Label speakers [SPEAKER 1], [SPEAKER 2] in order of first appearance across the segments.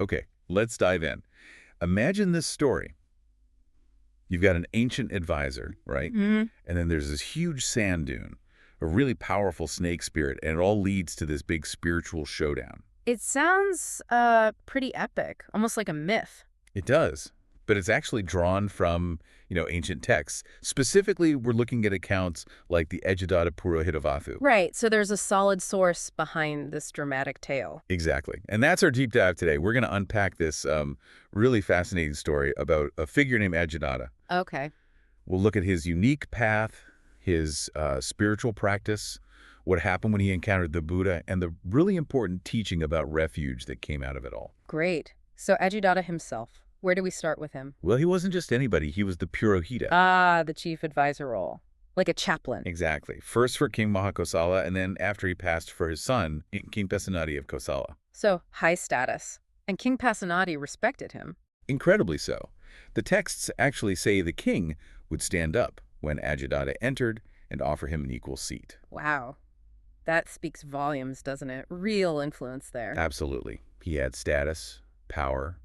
[SPEAKER 1] Okay, let's dive in. Imagine this story. You've got an ancient advisor, right?
[SPEAKER 2] Hmm.
[SPEAKER 1] And then there's this huge sand dune, a really powerful snake spirit, and it all leads to this big spiritual showdown.
[SPEAKER 2] It sounds pretty epic, almost like a myth.
[SPEAKER 1] It does, but it's actually drawn from, ancient texts. Specifically, we're looking at accounts like the Aggidattapurohitavatthu.
[SPEAKER 2] Right, so there's a solid source behind this dramatic tale.
[SPEAKER 1] Exactly. And that's our deep dive today. We're going to unpack this really fascinating story about a figure named Aggidatta.
[SPEAKER 2] Okay.
[SPEAKER 1] We'll look at his unique path, his spiritual practice, what happened when he encountered the Buddha, and the really important teaching about refuge that came out of it all.
[SPEAKER 2] Great. So Aggidatta himself, where do we start with him?
[SPEAKER 1] Well, he wasn't just anybody. He was the Purohita.
[SPEAKER 2] Ah, the chief advisor role. Like a chaplain.
[SPEAKER 1] Exactly. First for King Mahamoggallana, and then after he passed for his son, King Pesanati of Kosala.
[SPEAKER 2] So, high status. And King Pasenadi respected him.
[SPEAKER 1] Incredibly so. The texts actually say the king would stand up when Aggidatta entered and offer him an equal seat.
[SPEAKER 2] Wow. That speaks volumes, doesn't it? Real influence there.
[SPEAKER 1] Absolutely. He had status, power,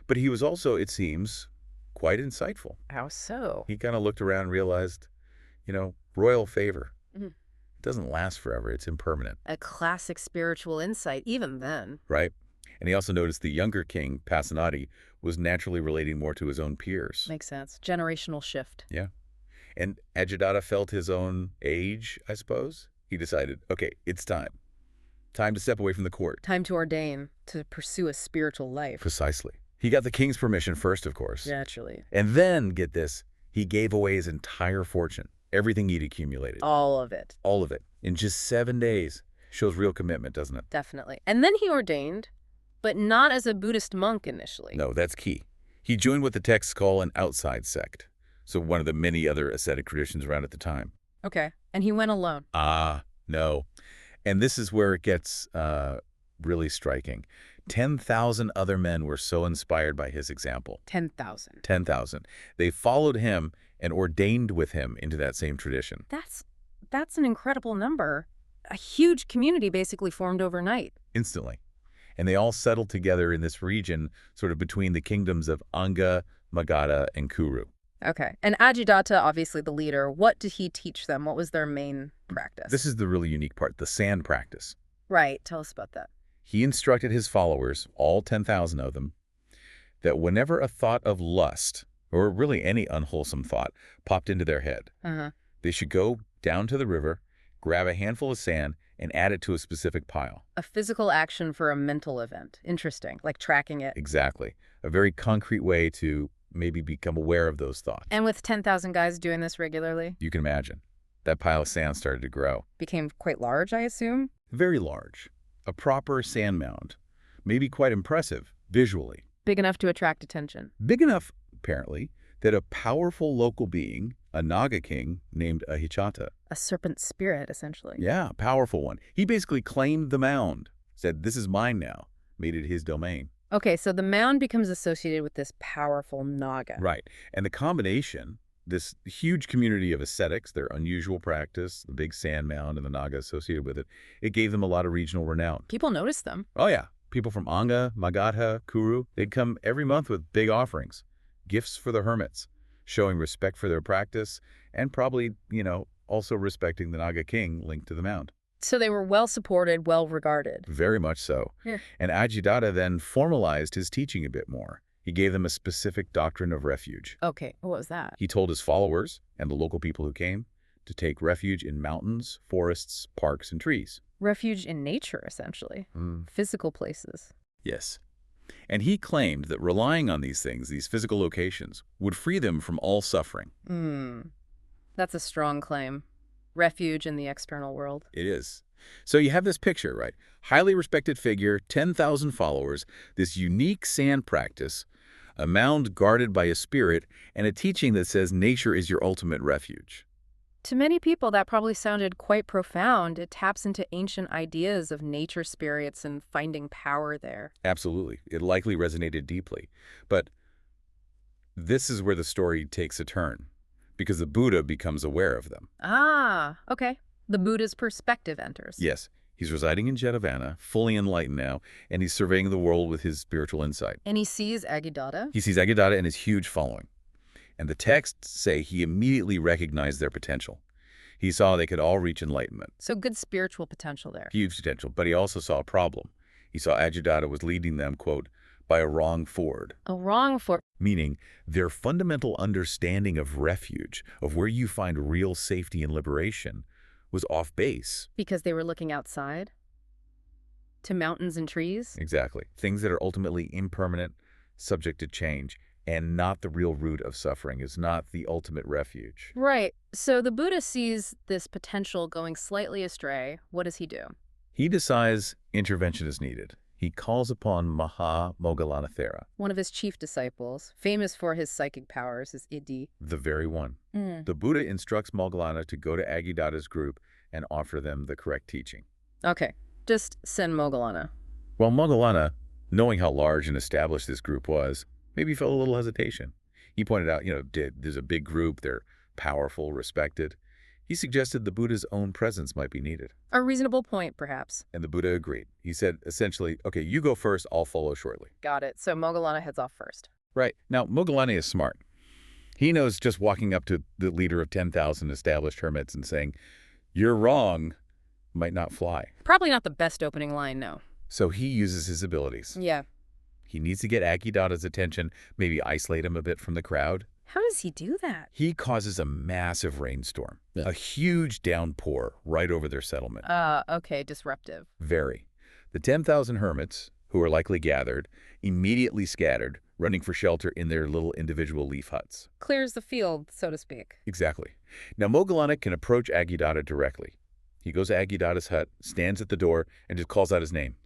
[SPEAKER 1] but he was also, it seems, quite insightful.
[SPEAKER 2] How so?
[SPEAKER 1] He kind of looked around and realized, royal favor
[SPEAKER 2] Mhm.
[SPEAKER 1] doesn't last forever. It's impermanent,
[SPEAKER 2] A classic spiritual insight, even then.
[SPEAKER 1] right? And he also noticed the younger king, Pasenadi, was naturally relating more to his own peers.
[SPEAKER 2] Makes sense. Generational shift.
[SPEAKER 1] Yeah. And Aggidatta felt his own age, I suppose. He decided, okay, it's time. Time to step away from the court.
[SPEAKER 2] Time to ordain, to pursue a spiritual life.
[SPEAKER 1] Precisely. He got the king's permission first, of course.
[SPEAKER 2] Naturally.
[SPEAKER 1] And then, get this, he gave away his entire fortune, everything he'd accumulated.
[SPEAKER 2] All of it.
[SPEAKER 1] All of it. In just 7 days. Shows real commitment, doesn't it?
[SPEAKER 2] Definitely. And then he ordained, but not as a Buddhist monk initially.
[SPEAKER 1] No, that's key. He joined what the texts call an outside sect. So one of the many other ascetic traditions around at the time.
[SPEAKER 2] Okay. And he went alone.
[SPEAKER 1] No. And this is where it gets really striking. 10,000 other men were so inspired by his example.
[SPEAKER 2] 10,000.
[SPEAKER 1] 10,000. They followed him and ordained with him into that same tradition.
[SPEAKER 2] That's an incredible number. A huge community basically formed overnight.
[SPEAKER 1] Instantly. And they all settled together in this region, sort of between the kingdoms of Anga, Magadha, and Kuru.
[SPEAKER 2] Okay. And Aggidatta, obviously the leader, what did he teach them? What was their main practice?
[SPEAKER 1] This is the really unique part, the sand practice.
[SPEAKER 2] Right. Tell us about that.
[SPEAKER 1] He instructed his followers, all 10,000 of them, that whenever a thought of lust, or really any unwholesome thought, popped into their head, they should go down to the river, grab a handful of sand, and add it to a specific pile.
[SPEAKER 2] A physical action for a mental event. Interesting. Like tracking it.
[SPEAKER 1] Exactly. A very concrete way to maybe become aware of those thoughts.
[SPEAKER 2] And with 10,000 guys doing this regularly?
[SPEAKER 1] You can imagine. That pile of sand started to grow.
[SPEAKER 2] Became quite large, I assume?
[SPEAKER 1] Very large. A proper sand mound. Maybe quite impressive, visually.
[SPEAKER 2] Big enough to attract attention.
[SPEAKER 1] Big enough, apparently, that a powerful local being, a Naga king named Aggidatta.
[SPEAKER 2] A serpent spirit, essentially.
[SPEAKER 1] Yeah, powerful one. He basically claimed the mound, said, this is mine now, made it his domain.
[SPEAKER 2] Okay, so the mound becomes associated with this powerful Naga.
[SPEAKER 1] Right. And the combination, this huge community of ascetics, their unusual practice, the big sand mound and the Naga associated with it, it gave them a lot of regional renown.
[SPEAKER 2] People noticed them.
[SPEAKER 1] Oh, yeah. People from Anga, Magadha, Kuru, they'd come every month with big offerings, gifts for the hermits, showing respect for their practice, and probably, also respecting the Naga king linked to the mound.
[SPEAKER 2] So they were well supported, well regarded.
[SPEAKER 1] Very much so.
[SPEAKER 2] Yeah.
[SPEAKER 1] And Aggidatta then formalized his teaching a bit more. He gave them a specific doctrine of refuge.
[SPEAKER 2] Okay, what was that?
[SPEAKER 1] He told his followers and the local people who came to take refuge in mountains, forests, parks, and trees.
[SPEAKER 2] Refuge in nature, essentially. Physical places.
[SPEAKER 1] Yes. And he claimed that relying on these things, these physical locations, would free them from all suffering.
[SPEAKER 2] That's a strong claim. Refuge in the external world.
[SPEAKER 1] It is. So you have this picture, right? Highly respected figure, 10,000 followers, this unique sand practice, a mound guarded by a spirit, and a teaching that says nature is your ultimate refuge.
[SPEAKER 2] To many people, that probably sounded quite profound. It taps into ancient ideas of nature spirits and finding power there.
[SPEAKER 1] Absolutely. It likely resonated deeply. But this is where the story takes a turn, because the Buddha becomes aware of them.
[SPEAKER 2] Ah, okay. The Buddha's perspective enters.
[SPEAKER 1] Yes. He's residing in Aggidatta, fully enlightened now, and he's surveying the world with his spiritual insight.
[SPEAKER 2] And he sees Aggidatta?
[SPEAKER 1] He sees Aggidatta and his huge following. And the texts say he immediately recognized their potential. He saw they could all reach enlightenment.
[SPEAKER 2] So good spiritual potential there.
[SPEAKER 1] Huge potential, but he also saw a problem. He saw Aggidatta was leading them, quote, by a wrong ford.
[SPEAKER 2] A wrong ford.
[SPEAKER 1] Meaning their fundamental understanding of refuge, of where you find real safety and liberation, was off base.
[SPEAKER 2] Because they were looking outside? To mountains and trees?
[SPEAKER 1] Exactly. Things that are ultimately impermanent, subject to change, and not the real root of suffering, is not the ultimate refuge.
[SPEAKER 2] Right. So the Buddha sees this potential going slightly astray. What does he do?
[SPEAKER 1] He decides intervention is needed. He calls upon Mahamoggallana,
[SPEAKER 2] one of his chief disciples, famous for his psychic powers, is Idi.
[SPEAKER 1] the very one. The Buddha instructs Moggallana to go to Aggidatta's group and offer them the correct teaching.
[SPEAKER 2] Okay, just send Moggallana.
[SPEAKER 1] Well, Moggallana, knowing how large and established this group was, maybe felt a little hesitation. He pointed out, there's a big group, they're powerful, respected. He suggested the Buddha's own presence might be needed.
[SPEAKER 2] A reasonable point, perhaps.
[SPEAKER 1] And the Buddha agreed. He said, essentially, okay, you go first, I'll follow shortly.
[SPEAKER 2] Got it. So Moggallana heads off first.
[SPEAKER 1] Right. Now, Moggallana is smart. He knows just walking up to the leader of 10,000 established hermits and saying, you're wrong, might not fly.
[SPEAKER 2] Probably not the best opening line, no.
[SPEAKER 1] So he uses his abilities.
[SPEAKER 2] Yeah.
[SPEAKER 1] He needs to get Aggidatta's attention, maybe isolate him a bit from the crowd.
[SPEAKER 2] How does he do that?
[SPEAKER 1] He causes a massive rainstorm, a huge downpour right over their settlement.
[SPEAKER 2] Okay, disruptive.
[SPEAKER 1] Very. The 10,000 hermits, who are likely gathered, immediately scattered, running for shelter in their little individual leaf huts.
[SPEAKER 2] Clears the field, so to speak.
[SPEAKER 1] Exactly. Now, Moggallana can approach Aggidatta directly. He goes to Aggidatta's hut, stands at the door, and just calls out his name,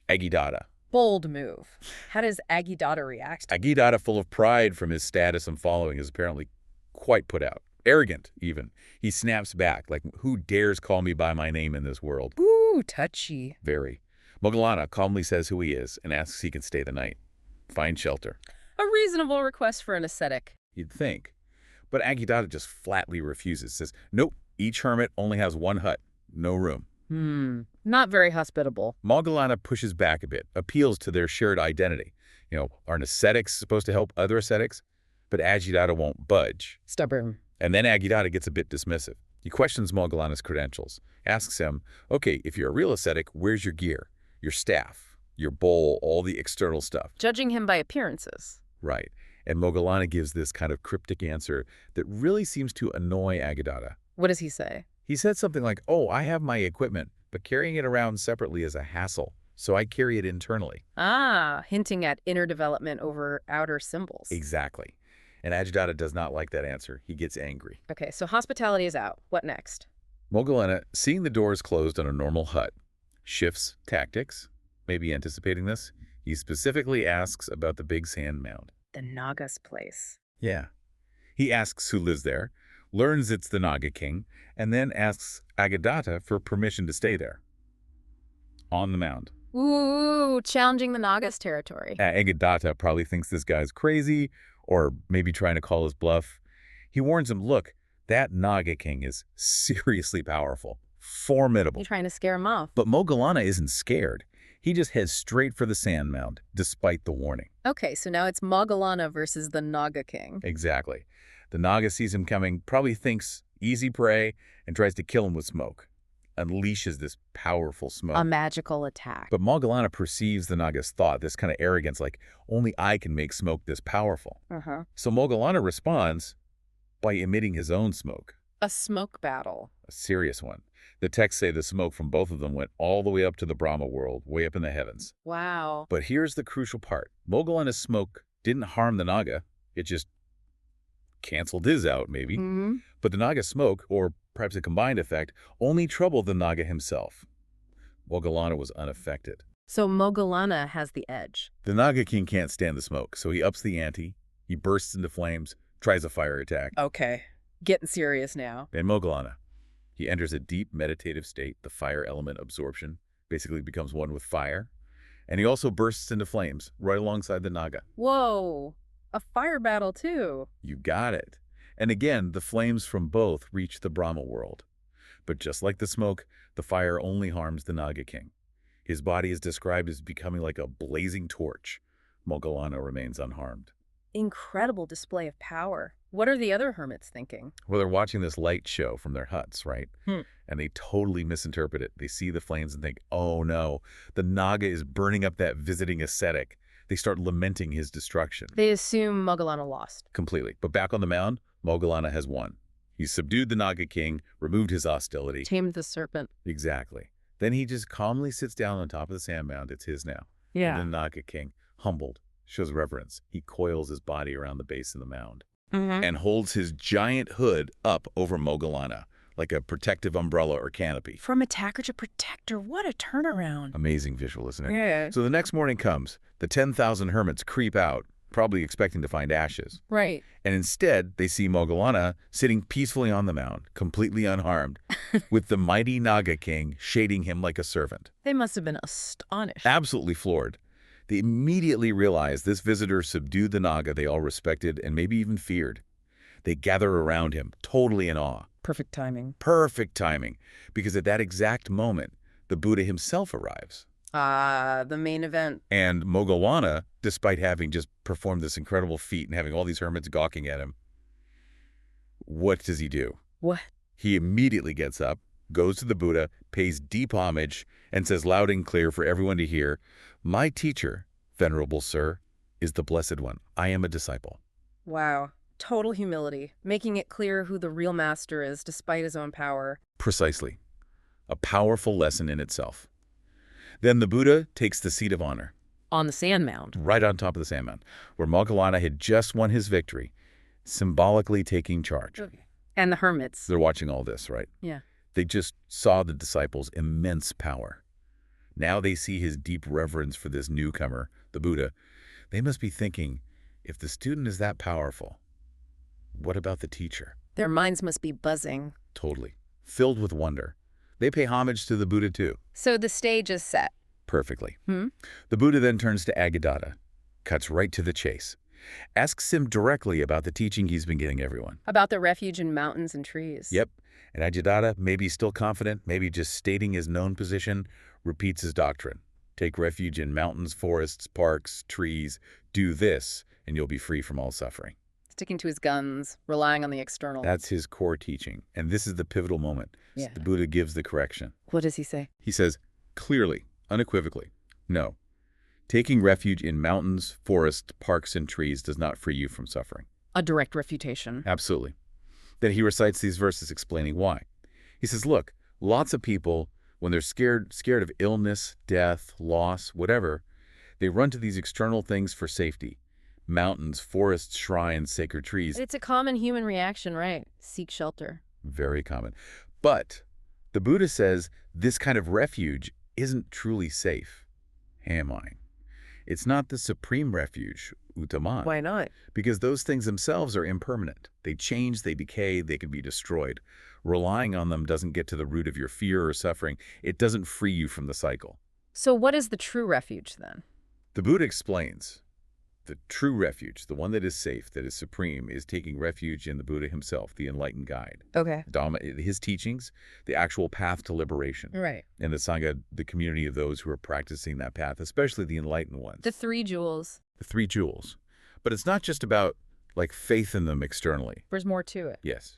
[SPEAKER 1] Aggidatta.
[SPEAKER 2] Bold move. How does Aggidatta react?
[SPEAKER 1] Aggidatta, full of pride from his status and following, is apparently quite put out. Arrogant, even. He snaps back, like, who dares call me by my name in this world?
[SPEAKER 2] Ooh, touchy.
[SPEAKER 1] Very. Moggallana calmly says who he is and asks if he can stay the night. Find shelter.
[SPEAKER 2] A reasonable request for an ascetic.
[SPEAKER 1] You'd think. But Aggidatta just flatly refuses, says, nope, each hermit only has one hut, no room.
[SPEAKER 2] Not very hospitable.
[SPEAKER 1] Moggallana pushes back a bit, appeals to their shared identity. Aren't ascetics supposed to help other ascetics? But Aggidatta won't budge.
[SPEAKER 2] Stubborn.
[SPEAKER 1] And then Aggidatta gets a bit dismissive. He questions Moggallana's credentials, asks him, okay, if you're a real ascetic, where's your gear, your staff, your bowl, all the external stuff?
[SPEAKER 2] Judging him by appearances.
[SPEAKER 1] Right. And Moggallana gives this kind of cryptic answer that really seems to annoy Aggidatta.
[SPEAKER 2] What does he say?
[SPEAKER 1] He said something like, oh, I have my equipment, but carrying it around separately is a hassle, so I carry it internally.
[SPEAKER 2] Hinting at inner development over outer symbols.
[SPEAKER 1] Exactly. And Aggidatta does not like that answer. He gets angry.
[SPEAKER 2] Okay, so hospitality is out. What next?
[SPEAKER 1] Moggallana, seeing the doors closed on a normal hut, shifts tactics, maybe anticipating this. He specifically asks about the big sand mound.
[SPEAKER 2] The Naga's place.
[SPEAKER 1] Yeah. He asks who lives there, learns it's the Naga king, and then asks Aggidatta for permission to stay there. On the mound.
[SPEAKER 2] Ooh, challenging the Naga's territory.
[SPEAKER 1] Aggidatta probably thinks this guy's crazy, or maybe trying to call his bluff. He warns him, look, that Naga king is seriously powerful, formidable.
[SPEAKER 2] You're trying to scare him off.
[SPEAKER 1] But Moggallana isn't scared. He just heads straight for the sand mound, despite the warning.
[SPEAKER 2] Okay, so now it's Moggallana versus the Naga king.
[SPEAKER 1] Exactly. The Naga sees him coming, probably thinks easy prey, and tries to kill him with smoke. Unleashes this powerful smoke.
[SPEAKER 2] A magical attack.
[SPEAKER 1] But Moggallana perceives the Naga's thought, this kind of arrogance, like, only I can make smoke this powerful. So Moggallana responds by emitting his own smoke.
[SPEAKER 2] A smoke battle.
[SPEAKER 1] A serious one. The texts say the smoke from both of them went all the way up to the Brahma world, way up in the heavens.
[SPEAKER 2] Wow.
[SPEAKER 1] But here's the crucial part. Moggallana's smoke didn't harm the Naga. It just canceled his out, maybe. But the Naga's smoke, or perhaps a combined effect, only troubled the Naga himself. Moggallana was unaffected.
[SPEAKER 2] So Moggallana has the edge.
[SPEAKER 1] The Naga king can't stand the smoke, so he ups the ante. He bursts into flames, tries a fire attack.
[SPEAKER 2] Okay. Getting serious now.
[SPEAKER 1] And Moggallana. He enters a deep meditative state. The fire element absorption basically becomes one with fire. And he also bursts into flames right alongside the Naga.
[SPEAKER 2] Whoa. A fire battle, too.
[SPEAKER 1] You got it. And again, the flames from both reach the Brahma world. But just like the smoke, the fire only harms the Naga king. His body is described as becoming like a blazing torch. Moggallana remains unharmed.
[SPEAKER 2] Incredible display of power. What are the other hermits thinking?
[SPEAKER 1] Well, they're watching this light show from their huts, right? And they totally misinterpret it. They see the flames and think, oh no, the Naga is burning up that visiting ascetic. They start lamenting his destruction.
[SPEAKER 2] They assume Moggallana lost.
[SPEAKER 1] Completely. But back on the mound, Moggallana has won. He's subdued the Naga king, removed his hostility.
[SPEAKER 2] Tamed the serpent.
[SPEAKER 1] Exactly. Then he just calmly sits down on top of the sand mound. It's his now.
[SPEAKER 2] Yeah.
[SPEAKER 1] And the Naga king, humbled, shows reverence. He coils his body around the base of the mound
[SPEAKER 2] Mm-hmm.
[SPEAKER 1] and holds his giant hood up over Moggallana like a protective umbrella or canopy.
[SPEAKER 2] From attacker to protector, what a turnaround.
[SPEAKER 1] Amazing visual, isn't it?
[SPEAKER 2] Yeah.
[SPEAKER 1] So the next morning comes. The 10,000 hermits creep out, probably expecting to find ashes.
[SPEAKER 2] Right.
[SPEAKER 1] And instead, they see Moggallana sitting peacefully on the mound, completely unharmed, with the mighty Naga king shading him like a servant.
[SPEAKER 2] They must have been astonished.
[SPEAKER 1] Absolutely floored. They immediately realize this visitor subdued the Naga they all respected and maybe even feared. They gather around him, totally in awe.
[SPEAKER 2] Perfect timing.
[SPEAKER 1] Perfect timing, because at that exact moment, the Buddha himself arrives.
[SPEAKER 2] Ah, the main event.
[SPEAKER 1] And Moggallana, despite having just performed this incredible feat and having all these hermits gawking at him, what does he do?
[SPEAKER 2] What?
[SPEAKER 1] He immediately gets up, goes to the Buddha, pays deep homage, and says loud and clear for everyone to hear, "My teacher, Venerable Sir, is the Blessed One. I am a disciple."
[SPEAKER 2] Wow. Total humility, making it clear who the real master is despite his own power.
[SPEAKER 1] Precisely. A powerful lesson in itself. Then the Buddha takes the seat of honor,
[SPEAKER 2] On the sand mound.
[SPEAKER 1] right on top of the sand mound, where Moggallana had just won his victory, symbolically taking charge.
[SPEAKER 2] Okay. And the hermits.
[SPEAKER 1] They're watching all this, right?
[SPEAKER 2] Yeah.
[SPEAKER 1] They just saw the disciples' immense power. Now they see his deep reverence for this newcomer, the Buddha. They must be thinking, if the student is that powerful, what about the teacher?
[SPEAKER 2] Their minds must be buzzing.
[SPEAKER 1] Totally. Filled with wonder. They pay homage to the Buddha too.
[SPEAKER 2] So the stage is set.
[SPEAKER 1] Perfectly. The Buddha then turns to Aggidatta, cuts right to the chase, asks him directly about the teaching he's been getting everyone.
[SPEAKER 2] About the refuge in mountains and trees.
[SPEAKER 1] Yep. And Aggidatta, maybe still confident, maybe just stating his known position, repeats his doctrine. Take refuge in mountains, forests, parks, trees. Do this, and you'll be free from all suffering.
[SPEAKER 2] Sticking to his guns, relying on the external.
[SPEAKER 1] That's his core teaching. And this is the pivotal moment.
[SPEAKER 2] Yeah.
[SPEAKER 1] The Buddha gives the correction.
[SPEAKER 2] What does he say?
[SPEAKER 1] He says, clearly, unequivocally, no. Taking refuge in mountains, forests, parks, and trees does not free you from suffering.
[SPEAKER 2] A direct refutation.
[SPEAKER 1] Absolutely. Then he recites these verses explaining why. He says, look, lots of people, when they're scared of illness, death, loss, whatever, they run to these external things for safety. Mountains, forests, shrines, sacred trees.
[SPEAKER 2] It's a common human reaction, right? Seek shelter.
[SPEAKER 1] Very common. But the Buddha says this kind of refuge isn't truly safe. Am I? It's not the supreme refuge, Uttaman.
[SPEAKER 2] Why not?
[SPEAKER 1] Because those things themselves are impermanent. They change, they decay, they can be destroyed. Relying on them doesn't get to the root of your fear or suffering. It doesn't free you from the cycle.
[SPEAKER 2] So what is the true refuge then?
[SPEAKER 1] The Buddha explains the true refuge, the one that is safe, that is supreme, is taking refuge in the Buddha himself, the enlightened guide.
[SPEAKER 2] Okay.
[SPEAKER 1] Dhamma, his teachings, the actual path to liberation.
[SPEAKER 2] Right.
[SPEAKER 1] And the Sangha, the community of those who are practicing that path, especially the enlightened ones.
[SPEAKER 2] The three jewels.
[SPEAKER 1] The three jewels. But it's not just about, like, faith in them externally.
[SPEAKER 2] There's more to it.
[SPEAKER 1] Yes.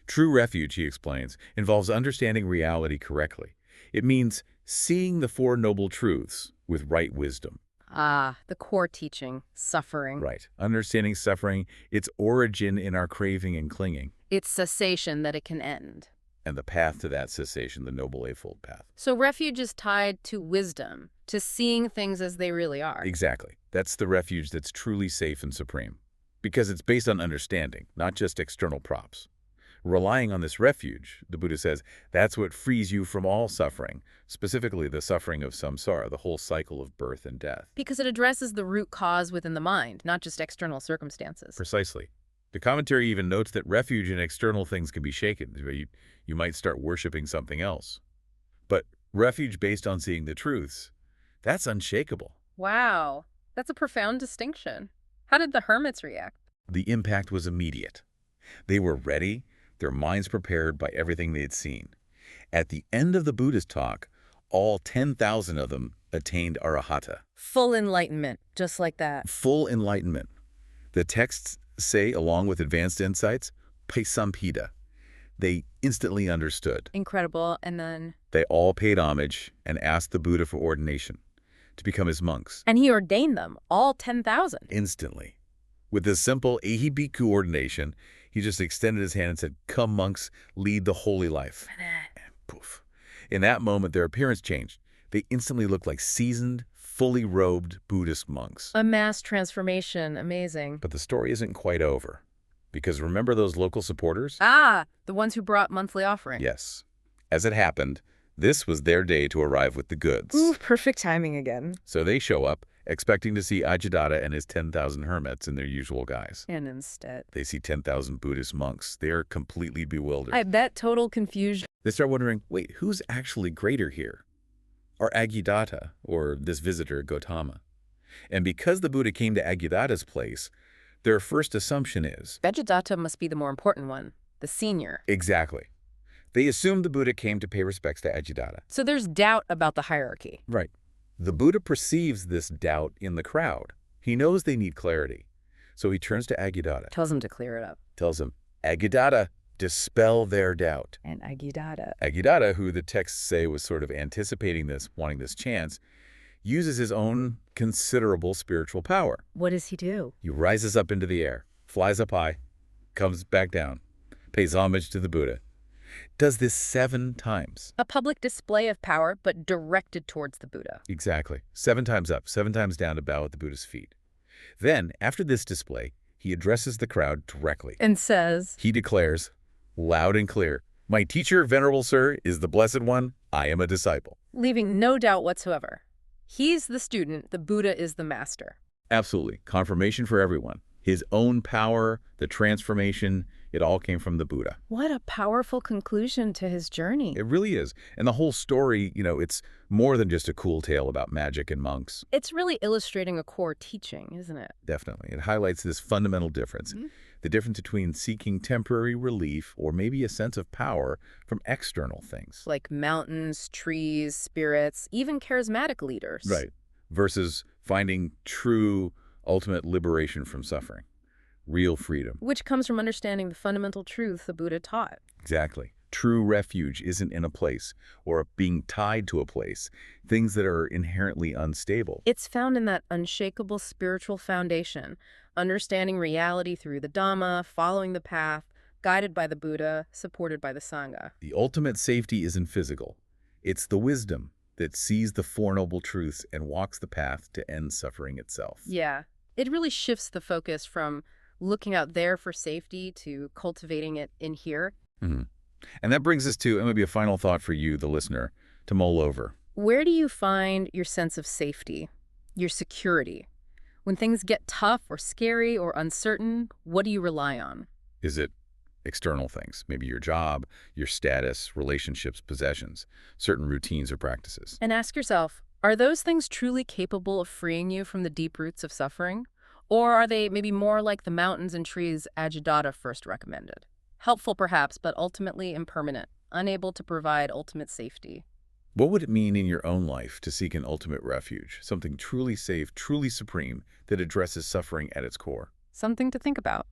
[SPEAKER 1] True refuge, he explains, involves understanding reality correctly. It means seeing the Four Noble Truths with right wisdom.
[SPEAKER 2] Ah, the core teaching, suffering.
[SPEAKER 1] Right. Understanding suffering, its origin in our craving and clinging,
[SPEAKER 2] Its cessation that it can end.
[SPEAKER 1] and the path to that cessation, the Noble Eightfold Path.
[SPEAKER 2] So refuge is tied to wisdom, to seeing things as they really are.
[SPEAKER 1] Exactly. That's the refuge that's truly safe and supreme. Because it's based on understanding, not just external props. Relying on this refuge, the Buddha says, that's what frees you from all suffering, specifically the suffering of samsara, the whole cycle of birth and death.
[SPEAKER 2] Because it addresses the root cause within the mind, not just external circumstances.
[SPEAKER 1] Precisely. The commentary even notes that refuge in external things can be shaken. You might start worshiping something else. But refuge based on seeing the truths, that's unshakable.
[SPEAKER 2] Wow, that's a profound distinction. How did the hermits react?
[SPEAKER 1] The impact was immediate. They were ready, their minds prepared by everything they had seen. At the end of the Buddha's talk, all 10,000 of them attained arahata,
[SPEAKER 2] Full enlightenment, just like that.
[SPEAKER 1] full enlightenment. The texts say, along with advanced insights, paisampita. They instantly understood.
[SPEAKER 2] Incredible. And then...
[SPEAKER 1] They all paid homage and asked the Buddha for ordination, to become his monks.
[SPEAKER 2] And he ordained them, all 10,000.
[SPEAKER 1] Instantly. With this simple ehi bhikkhu ordination, he just extended his hand and said, "Come, monks, lead the holy life." And poof. In that moment, their appearance changed. They instantly looked like seasoned, fully robed Buddhist monks.
[SPEAKER 2] A mass transformation. Amazing.
[SPEAKER 1] But the story isn't quite over. Because remember those local supporters?
[SPEAKER 2] Ah, the ones who brought monthly offerings.
[SPEAKER 1] Yes. As it happened, this was their day to arrive with the goods.
[SPEAKER 2] Ooh, perfect timing again.
[SPEAKER 1] So they show up, expecting to see Aggidatta and his 10,000 hermits in their usual guise.
[SPEAKER 2] And instead...
[SPEAKER 1] They see 10,000 Buddhist monks. They are completely bewildered.
[SPEAKER 2] I bet total confusion.
[SPEAKER 1] They start wondering, wait, who's actually greater here? Are Aggidatta, or this visitor Gautama? And because the Buddha came to Aggidatta's place, their first assumption is...
[SPEAKER 2] Aggidatta must be the more important one, the senior.
[SPEAKER 1] Exactly. They assumed the Buddha came to pay respects to Aggidatta.
[SPEAKER 2] So there's doubt about the hierarchy.
[SPEAKER 1] Right. The Buddha perceives this doubt in the crowd. He knows they need clarity. So he turns to Aggidatta.
[SPEAKER 2] Tells him to clear it up.
[SPEAKER 1] Tells him, Aggidatta, dispel their doubt.
[SPEAKER 2] And Aggidatta...
[SPEAKER 1] Aggidatta, who the texts say was sort of anticipating this, wanting this chance, uses his own considerable spiritual power.
[SPEAKER 2] What does he do?
[SPEAKER 1] He rises up into the air, flies up high, comes back down, pays homage to the Buddha. Does this 7 times.
[SPEAKER 2] A public display of power, but directed towards the Buddha.
[SPEAKER 1] Exactly. 7 times up, 7 times down to bow at the Buddha's feet. Then, after this display, he addresses the crowd directly.
[SPEAKER 2] And says...
[SPEAKER 1] He declares, loud and clear, "My teacher, Venerable Sir, is the Blessed One. I am a disciple."
[SPEAKER 2] Leaving no doubt whatsoever. He's the student, the Buddha is the master.
[SPEAKER 1] Absolutely. Confirmation for everyone. His own power, the transformation, it all came from the Buddha.
[SPEAKER 2] What a powerful conclusion to his journey.
[SPEAKER 1] It really is. And the whole story, it's more than just a cool tale about magic and monks.
[SPEAKER 2] It's really illustrating a core teaching, isn't it?
[SPEAKER 1] Definitely. It highlights this fundamental difference. The difference between seeking temporary relief or maybe a sense of power from external things.
[SPEAKER 2] Like mountains, trees, spirits, even charismatic leaders.
[SPEAKER 1] Right. Versus finding true, ultimate liberation from suffering. Real freedom.
[SPEAKER 2] Which comes from understanding the fundamental truth the Buddha taught.
[SPEAKER 1] Exactly. True refuge isn't in a place or being tied to a place, things that are inherently unstable.
[SPEAKER 2] It's found in that unshakable spiritual foundation, understanding reality through the Dhamma, following the path, guided by the Buddha, supported by the Sangha.
[SPEAKER 1] The ultimate safety isn't physical. It's the wisdom that sees the Four Noble Truths and walks the path to end suffering itself.
[SPEAKER 2] Yeah. It really shifts the focus from looking out there for safety to cultivating it in here.
[SPEAKER 1] And that brings us to, and maybe a final thought for you, the listener, to mull over.
[SPEAKER 2] Where do you find your sense of safety, your security? When things get tough or scary or uncertain, what do you rely on?
[SPEAKER 1] Is it external things? Maybe your job, your status, relationships, possessions, certain routines or practices.
[SPEAKER 2] And ask yourself, are those things truly capable of freeing you from the deep roots of suffering? Or are they maybe more like the mountains and trees Aggidatta first recommended? Helpful perhaps, but ultimately impermanent, unable to provide ultimate safety.
[SPEAKER 1] What would it mean in your own life to seek an ultimate refuge, something truly safe, truly supreme, that addresses suffering at its core?
[SPEAKER 2] Something to think about.